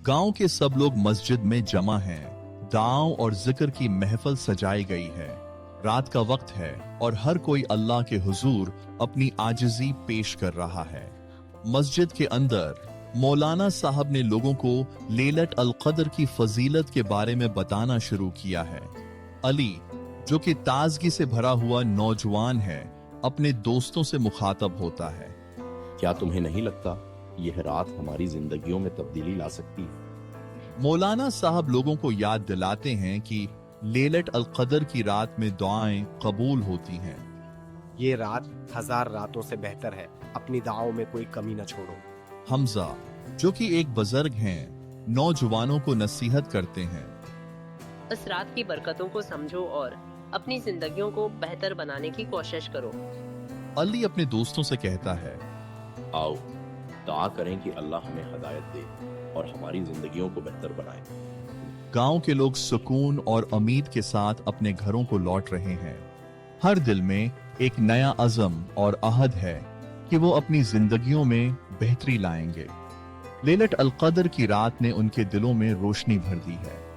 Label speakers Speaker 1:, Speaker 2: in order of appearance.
Speaker 1: गांव के सब लोग मस्जिद में जमा हैं। दुआओं और जिक्र की महफिल सजाई गई है। रात का वक्त है और हर कोई अल्लाह के हुजूर अपनी आजिज़ी पेश कर रहा है। मस्जिद के अंदर मौलाना साहब ने लोगों को लैलत अल क़द्र की फजीलत के बारे में बताना शुरू किया है। अली, जो कि ताजगी से भरा हुआ नौजवान है, अपने दोस्तों से मुखातब होता है।
Speaker 2: क्या तुम्हें नहीं लगता यह रात हमारी जिंदगियों में तब्दीली ला सकती है?
Speaker 1: मौलाना साहब लोगों को याद दिलाते हैं कि लैलत अल क़द्र की रात में दुआएं कबूल होती हैं।
Speaker 3: ये रात 1000 रातों से बेहतर है। अपनी दुआओं में कोई कमी न छोड़ो।
Speaker 1: हमजा, जो कि एक बुजुर्ग हैं, नौजवानों को नसीहत करते हैं।
Speaker 4: इस रात की बरकतों को समझो और अपनी जिंदगियों को बेहतर बनाने की कोशिश करो।
Speaker 1: अली अपने दोस्तों से कहता है,
Speaker 2: आओ दुआ करें कि अल्लाह हमें हिदायत दे और हमारी जिंदगियों को बेहतर बनाए।
Speaker 1: गांव के लोग सुकून और उम्मीद के साथ अपने घरों को लौट रहे हैं। हर दिल में एक नया अज़म और अहद है कि वो अपनी जिंदगियों में बेहतरी लाएंगे। लैलत अल क़द्र की रात ने उनके दिलों में रोशनी भर दी है।